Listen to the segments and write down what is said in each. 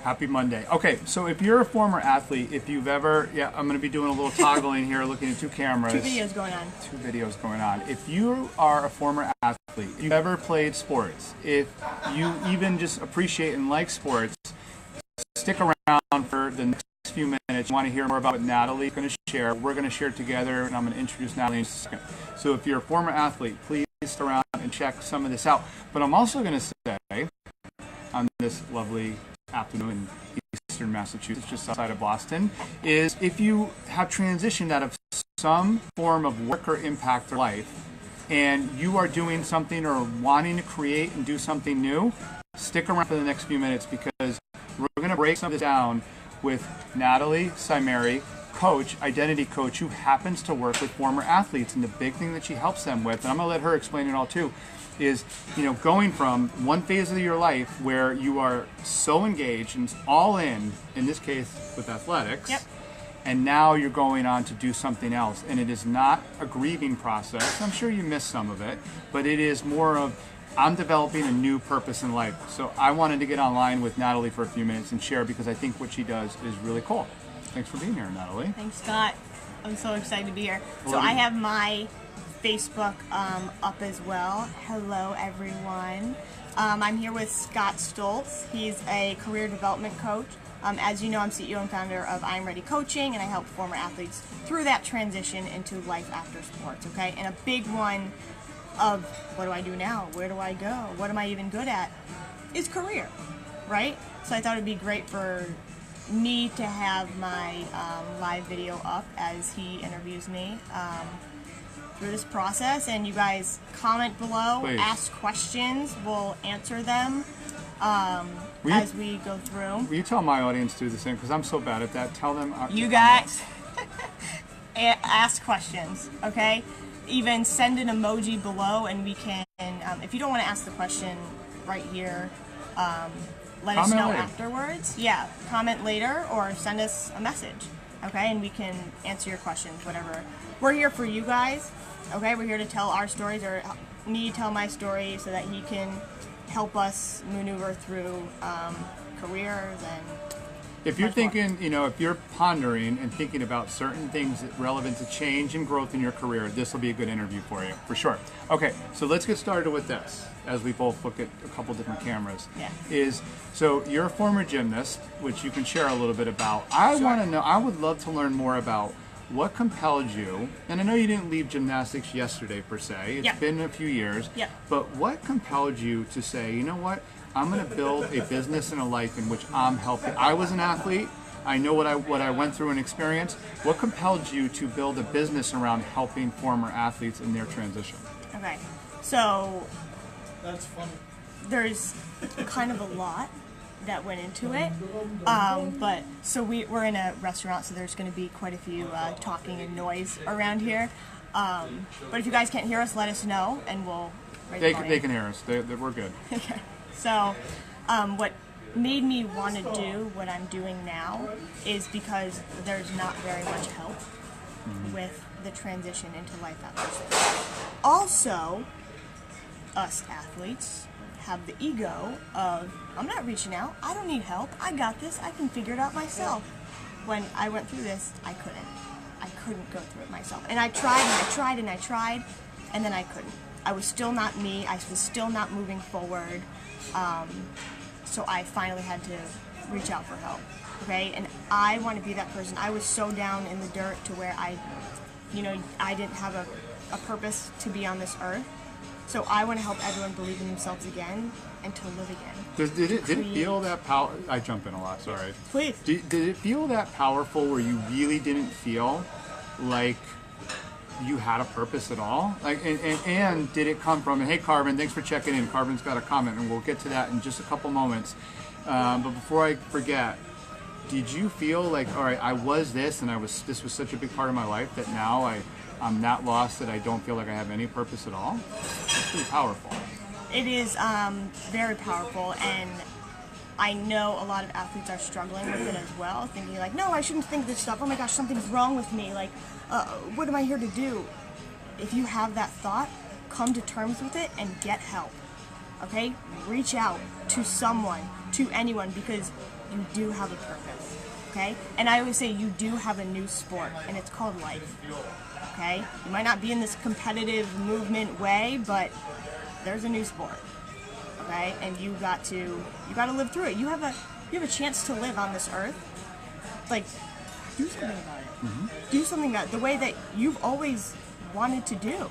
Happy Monday. Okay, so if you're a former athlete, if you've ever, I'm going to be doing a little toggling here, looking at two cameras. Two videos going on. Two videos going on. If you are a former athlete, if you've ever played sports, if you even just appreciate and like sports, stick around for the next few minutes. You want to hear more about what Natalie's going to share. We're going to share it together, and I'm going to introduce Natalie in a second. So if you're a former athlete, please stick around and check some of this out. But I'm also going to say, on this lovely afternoon in eastern Massachusetts, just outside of Boston, is if you have transitioned out of some form of work or impact or life, and you are doing something or wanting to create and do something new, stick around for the next few minutes, because we're going to break some of this down with Natalie Saimeri, coach, identity coach, who happens to work with former athletes. And the big thing that she helps them with, and I'm going to let her explain it all too, is, going from one phase of your life where you are so engaged and all in this case with athletics, yep, and now you're going on to do something else. And it is not a grieving process. I'm sure you missed some of it, but it is more of, I'm developing a new purpose in life. So I wanted to get online with Natalie for a few minutes and share, because I think what she does is really cool. Thanks for being here, Natalie. Thanks, Scott. I'm so excited to be here. So I have my Facebook up as well. Hello, everyone. I'm here with Scott Stoltz. He's a career development coach. As you know, I'm CEO and founder of I'm Ready Coaching, and I help former athletes through that transition into life after sports, okay? And a big one of what do I do now? Where do I go? What am I even good at? Is career, right? So I thought it'd be great for me to have my live video up as he interviews me through this process, and you guys comment below, please. Ask questions, we'll answer them as we go through. Will you tell my audience to do the same, because I'm so bad at that? Tell them. You guys ask questions, okay? Even send an emoji below, and we can, if you don't want to ask the question right here, let us know afterwards. Yeah, comment later or send us a message, okay? And we can answer your questions, whatever. We're here for you guys, okay? We're here to tell our stories, or me tell my story, so that he can help us maneuver through careers and... If you're thinking, if you're pondering and thinking about certain things relevant to change and growth in your career, this will be a good interview for you, for sure. Okay, so let's get started with this, as we both look at a couple different cameras. Yeah. So you're a former gymnast, which you can share a little bit about. I want to know, I would love to learn more about what compelled you, and I know you didn't leave gymnastics yesterday per se, it's been a few years, but what compelled you to say, you know what, I'm going to build a business and a life in which I'm helping. I was an athlete. I know what I went through and experienced. What compelled you to build a business around helping former athletes in their transition? Okay, so that's funny. There's kind of a lot that went into it, but so we're in a restaurant, so there's going to be quite a few talking and noise around here. But if you guys can't hear us, let us know, and we'll. They can hear us. We're good. Okay. So, what made me want to do what I'm doing now is because there's not very much help with the transition into life after sports. Also, us athletes have the ego of, I'm not reaching out, I don't need help, I got this, I can figure it out myself. When I went through this, I couldn't go through it myself. And I tried and I tried and I tried, and then I couldn't. I was still not me, I was still not moving forward. So I finally had to reach out for help, okay? And I want to be that person. I was so down in the dirt to where I didn't have a purpose to be on this earth. So I want to help everyone believe in themselves again and to live again. Did it feel that power? I jump in a lot, sorry. Please. Did it feel that powerful where you really didn't feel like you had a purpose at all? Like, and did it come from, and hey Carbon, thanks for checking in. Carbon's got a comment, and we'll get to that in just a couple moments. But before I forget, did you feel like, all right, I was this, and this was such a big part of my life that now I'm that lost that I don't feel like I have any purpose at all? It's pretty powerful. It is very powerful, and I know a lot of athletes are struggling with it as well, thinking like, no, I shouldn't think this stuff. Oh my gosh, something's wrong with me. Like, what am I here to do? If you have that thought, come to terms with it and get help. Okay? Reach out to someone, to anyone because you do have a purpose, okay? And I always say you do have a new sport, and it's called life, okay? You might not be in this competitive movement way, but there's a new sport, okay? And you got to live through it. You have a chance to live on this earth. Like, do something about it. Mm-hmm. Do something about it the way that you've always wanted to do.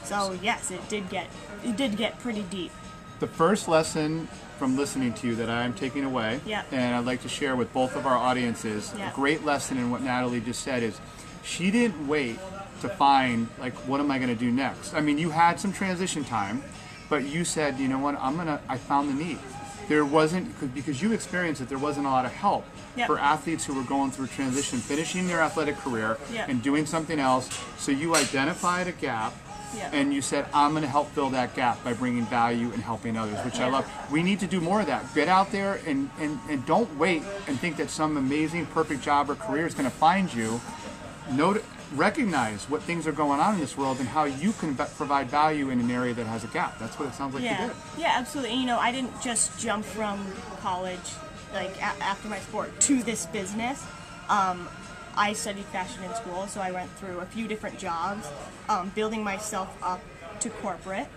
So yes, it did get pretty deep. The first lesson from listening to you that I'm taking away, and I'd like to share with both of our audiences, a great lesson in what Natalie just said is she didn't wait to find, like, what am I going to do next? I mean, you had some transition time, but you said, you know what, I found the need. There wasn't, because you experienced it, there wasn't a lot of help for athletes who were going through transition, finishing their athletic career and doing something else. So you identified a gap. And you said, I'm going to help fill that gap by bringing value and helping others, which I love. We need to do more of that. Get out there and don't wait and think that some amazing, perfect job or career is going to find you. Recognize what things are going on in this world and how you can provide value in an area that has a gap. That's what it sounds like you did. Yeah, absolutely. And, I didn't just jump from college, like after my sport, to this business. I studied fashion in school, so I went through a few different jobs, building myself up to corporate,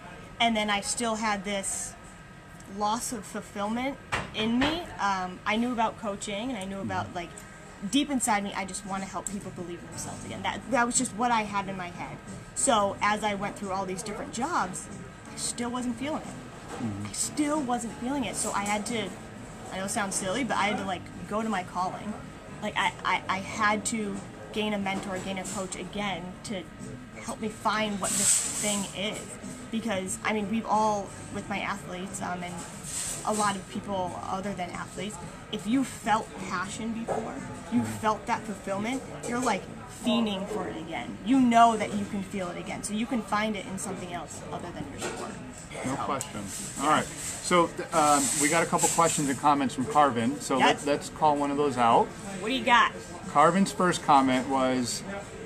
and then I still had this loss of fulfillment in me. I knew about coaching, and I knew about, like, deep inside me, I just want to help people believe in themselves again. That was just what I had in my head. So as I went through all these different jobs, I still wasn't feeling it. I still wasn't feeling it, so I had to, I know it sounds silly, but I had to, like, go to my calling. Like, I had to gain a mentor, gain a coach again to help me find what this thing is. Because, I mean, we've all, with my athletes, and a lot of people other than athletes, if you felt passion before, you felt that fulfillment, you're like fiending for it again. You know that you can feel it again. So you can find it in something else other than your sport. No question. All right. So we got a couple questions and comments from Carvin. So let's call one of those out. What do you got? Carvin's first comment was,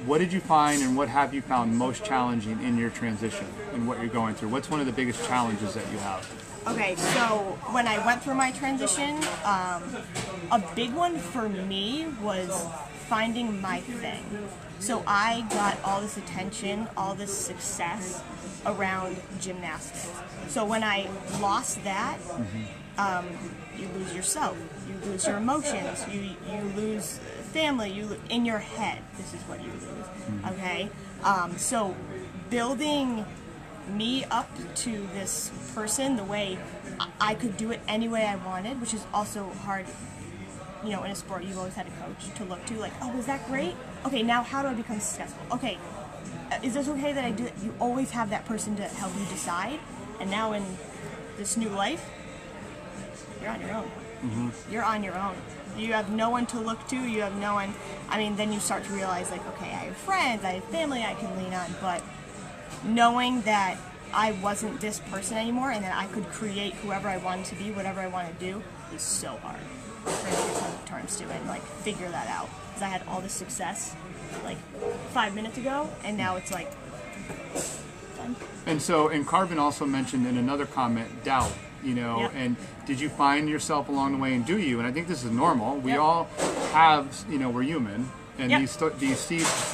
what did you find and what have you found most challenging in your transition and what you're going through? What's one of the biggest challenges that you have? Okay, so when I went through my transition, a big one for me was finding my thing. So I got all this attention, all this success around gymnastics. So when I lost that, you lose yourself, you lose your emotions, you lose family, in your head, this is what you lose, okay? So building me up to this person the way I could do it any way I wanted, which is also hard. In a sport, you've always had a coach to look to, like, oh, was that great? Okay, now how do I become successful? Okay, is this okay that I do it? You always have that person to help you decide, and now in this new life, you're on your own. You're on your own. You have no one to look to, you have no one, then you start to realize, like, okay, I have friends, I have family I can lean on, but knowing that I wasn't this person anymore and that I could create whoever I wanted to be, whatever I want to do, is so hard for me to come to terms to and, like, figure that out. Because I had all this success, like, 5 minutes ago, and now it's like, done. And Carvin also mentioned in another comment, doubt, and did you find yourself along the way, and do you? And I think this is normal. We all have, we're human. And these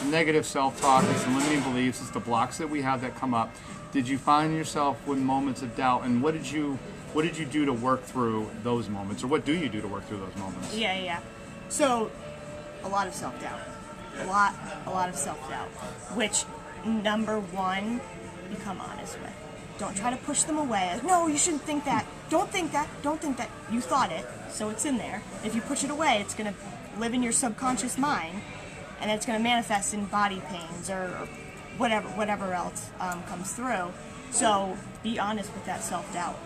negative self-talk, these limiting beliefs, it's the blocks that we have that come up. Did you find yourself with moments of doubt, and what did you do to work through those moments, or what do you do to work through those moments? Yeah. So, a lot of self-doubt, a lot of self-doubt. Which, number one, become honest with. Don't try to push them away. No, you shouldn't think that. Don't think that. Don't think that. You thought it, so it's in there. If you push it away, it's gonna live in your subconscious mind, and it's going to manifest in body pains or whatever else comes through. So be honest with that self-doubt.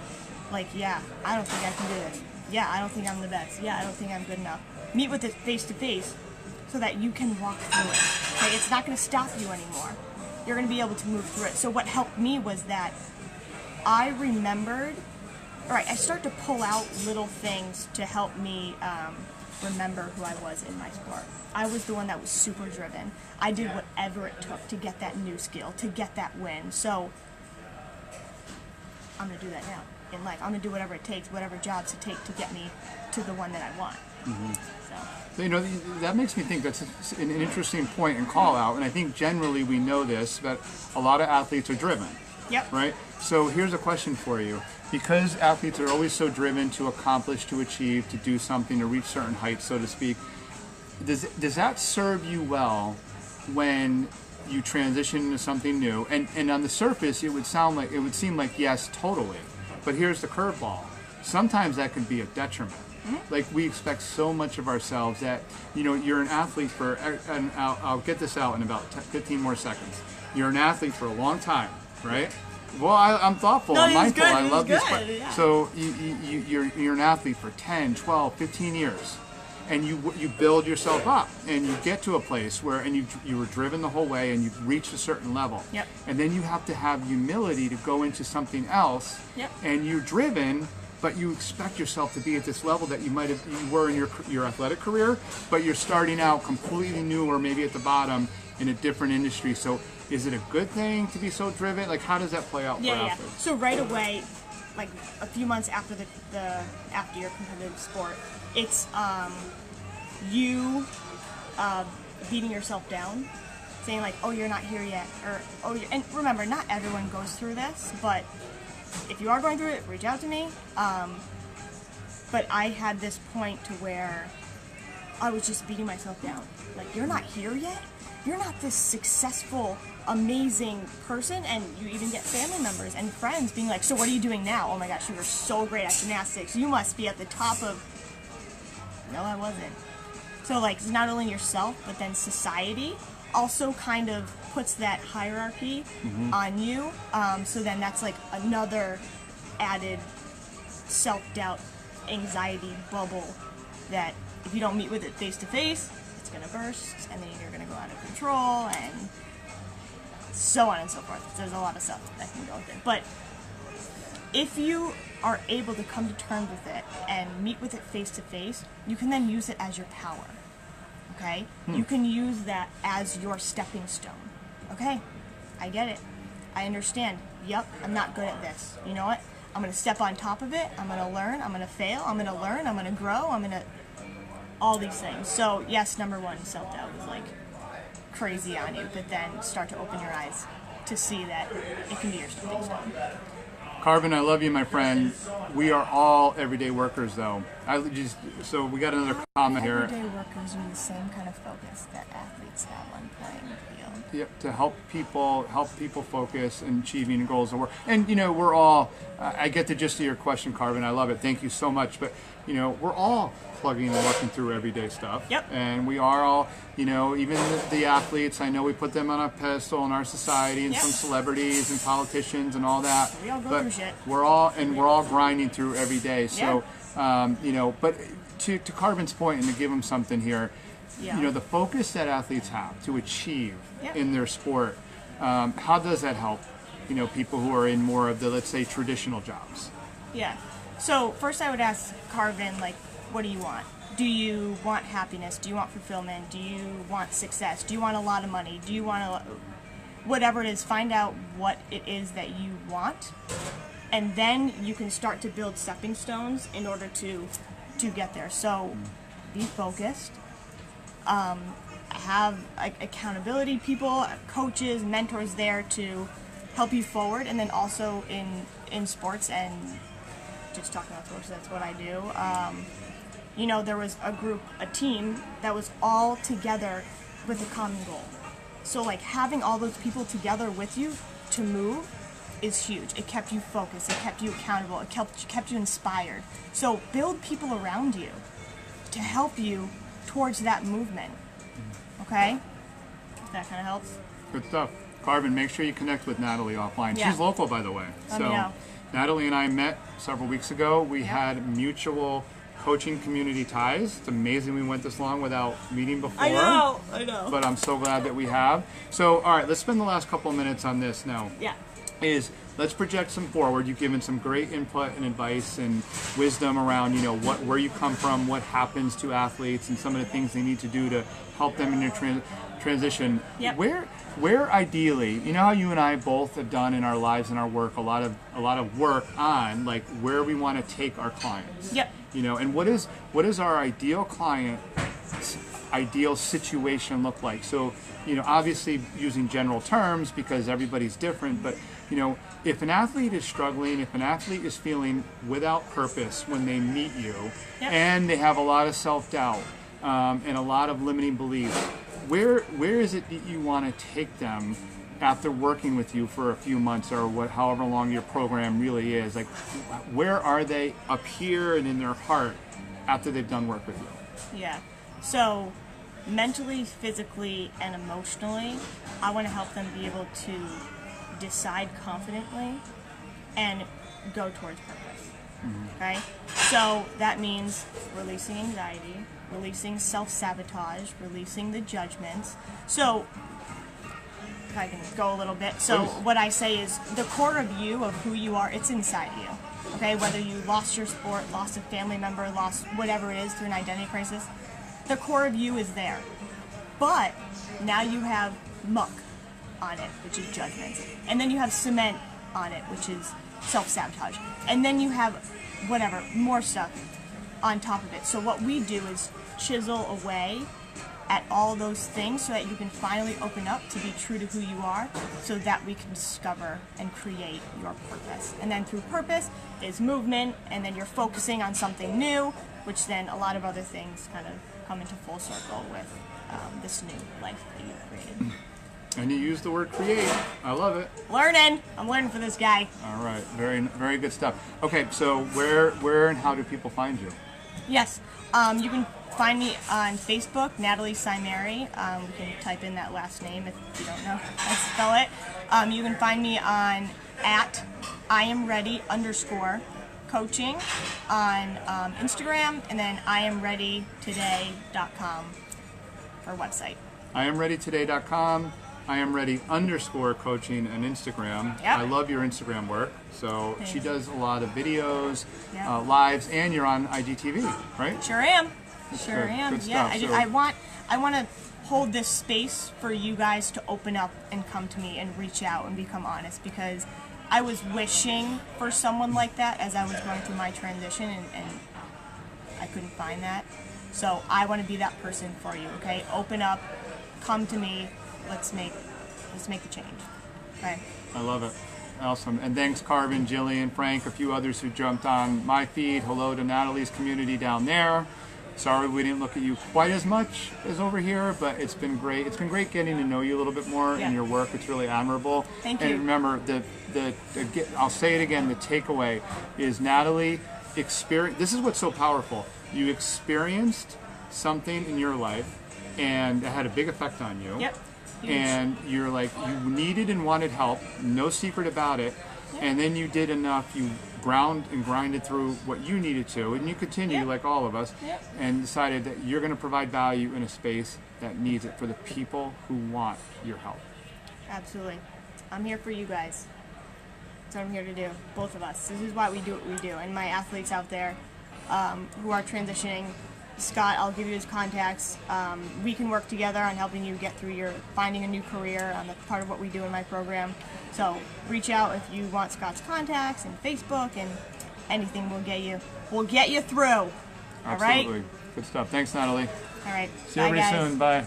Like, yeah, I don't think I can do this. Yeah, I don't think I'm the best. Yeah, I don't think I'm good enough. Meet with it face to face so that you can walk through it. Okay, it's not going to stop you anymore. You're going to be able to move through it. So what helped me was that I remembered, I start to pull out little things to help me remember who I was in my sport. I was the one that was super driven. I did whatever it took to get that new skill, to get that win. So I'm gonna do that now. in life. I'm gonna do whatever it takes, whatever jobs it takes to get me to the one that I want. So. You know, that makes me think that's an interesting point and call out, and I think generally we know this, that a lot of athletes are driven. Yep. Right? So here's a question for you. Because athletes are always so driven to accomplish, to achieve, to do something, to reach certain heights, so to speak, does that serve you well when you transition into something new? And on the surface, it would seem like yes, totally. But here's the curveball. Sometimes that could be a detriment. Like we expect so much of ourselves that, you know, you're an athlete for, and I'll get this out in about 15 more seconds. You're an athlete for a long time, right? Well, I'm thoughtful, I'm mindful, I love this. Yeah. So you're an athlete for 10, 12, 15 years. And you build yourself up, and you get to a place where, and you were driven the whole way, and you've reached a certain level. Yep. And then you have to have humility to go into something else. Yep. And you're driven, but you expect yourself to be at this level that you were in your athletic career, but you're starting out completely new, or maybe at the bottom in a different industry. So is it a good thing to be so driven? Like, how does that play out for athletes? So right away, like a few months after after your competitive sport, it's you beating yourself down, saying like, oh, you're not here yet, or oh, and remember, not everyone goes through this, but if you are going through it, reach out to me. But I had this point to where I was just beating myself down. Like, you're not here yet? You're not this successful, amazing person, and you even get family members and friends being like, so what are you doing now? Oh my gosh, you were so great at gymnastics. You must be at the top of... No, I wasn't. So like, not only yourself, but then society also kind of puts that hierarchy on you. So then that's like another added self-doubt, anxiety bubble that if you don't meet with it face to face, it's gonna burst, and then you're gonna go out of control, and so on and so forth. There's a lot of stuff that can go with it. But if you are able to come to terms with it and meet with it face to face, you can then use it as your power. Okay? You can use that as your stepping stone. Okay, I get it. I understand. Yep, I'm not good at this. You know what? I'm going to step on top of it. I'm going to learn. I'm going to fail. I'm going to learn. I'm going to grow. I'm going to... all these things. So, yes, number one, self-doubt is like crazy on you, but then start to open your eyes to see that it can be your stepping stone. Carvin, I love you, my friend. We are all everyday workers, though. So we got another comment here. Everyday workers use the same kind of focus that athletes have on playing the field. Yep, to help people focus and achieving goals of work. And you know, we're all. I get the gist of your question, Carvin. I love it. Thank you so much. But you know, we're all plugging and working through everyday stuff. Yep. And we are all, you know, even the athletes. I know we put them on a pedestal in our society, and some celebrities and politicians and all that. We all go through shit. We're all grinding through every day. So, you know, but to Carvin's point, and to give him something here, you know, the focus that athletes have to achieve in their sport, how does that help, you know, people who are in more of the, let's say, traditional jobs? Yeah. So first I would ask Carvin, like, what do you want? Do you want happiness? Do you want fulfillment? Do you want success? Do you want a lot of money? Do you want whatever it is, find out what it is that you want, and then you can start to build stepping stones in order to get there. So be focused. Have accountability people, coaches, mentors there to help you forward, and then also in sports, and just talking about sports, that's what I do. You know, there was a team that was all together with a common goal. So like having all those people together with you to move is huge. It kept you focused, it kept you accountable, it kept you inspired. So build people around you to help you towards that movement. Okay? If that kind of helps. Good stuff. Carvin, make sure you connect with Natalie offline. She's local, by the way. Let me know. Natalie and I met several weeks ago. We had mutual coaching community ties. It's amazing we went this long without meeting before. I know. But I'm so glad that we have. So, all right, let's spend the last couple of minutes on this now. Yeah. is let's project some forward. You've given some great input and advice and wisdom around, where you come from, what happens to athletes, and some of the things they need to do to help them in their transition. Yep. Where ideally, how you and I both have done in our lives and our work a lot of work on like where we want to take our clients. Yep. And what is our ideal client ideal situation look like? So, obviously using general terms because everybody's different, but if an athlete is struggling, if an athlete is feeling without purpose when they meet you, yep. and they have a lot of self-doubt and a lot of limiting beliefs, where is it that you want to take them after working with you for a few months or however long your program really is? Like, where are they up here and in their heart after they've done work with you? Yeah. So mentally, physically, and emotionally, I want to help them be able to decide confidently and go towards purpose. Mm-hmm. Okay? So that means releasing anxiety, releasing self-sabotage, releasing the judgments. So if I can go a little bit. So what I say is the core of you, of who you are, it's inside you. Okay? Whether you lost your sport, lost a family member, lost whatever it is through an identity crisis, the core of you is there. But now you have muck on it, which is judgment. And then you have cement on it, which is self-sabotage. And then you have whatever, more stuff on top of it. So what we do is chisel away at all those things so that you can finally open up to be true to who you are, so that we can discover and create your purpose. And then through purpose is movement, and then you're focusing on something new, which then a lot of other things kind of come into full circle with this new life that you've created. And you use the word create. I love it. Learning. I'm learning for this guy. All right. Very, very good stuff. Okay, so where and how do people find you? Yes. You can find me on Facebook, Natalie Saimeri. You can type in that last name if you don't know how to spell it. You can find me on @IamReady_coaching on Instagram, and then IamReadyToday.com for website. IamReadyToday.com. IamReady_coaching on Instagram. Yep. I love your Instagram work. So Thanks. she does a lot of videos, Yep. Lives, and you're on IGTV, right? Sure am. That's Sure good. am. Good Yeah. stuff. I want to hold this space for you guys to open up and come to me and reach out and become honest, because I was wishing for someone like that as I was going through my transition, and I couldn't find that. So I want to be that person for you. Okay, open up, come to me. Let's make the change. Okay. I love it. Awesome. And thanks, Carvin, Jillian, Frank, a few others who jumped on my feed. Hello to Natalie's community down there. Sorry we didn't look at you quite as much as over here, but it's been great. It's been great getting to know you a little bit more in your work. It's really admirable. Thank you. And remember, I'll say it again, the takeaway is Natalie experience. This is what's so powerful. You experienced something in your life, and it had a big effect on you. Yep. And you're like, you needed and wanted help, no secret about it, and then you did enough, you grinded through what you needed to, and you continue like all of us, and decided that you're going to provide value in a space that needs it for the people who want your help. Absolutely. I'm here for you guys. That's what I'm here to do, both of us. This is why we do what we do. And my athletes out there who are transitioning, Scott, I'll give you his contacts. We can work together on helping you get through finding a new career. That's part of what we do in my program. So reach out if you want Scott's contacts and Facebook and anything. We'll get you through. Absolutely. All right? Good stuff. Thanks, Natalie. All right. See you Bye, everybody guys. soon. Bye.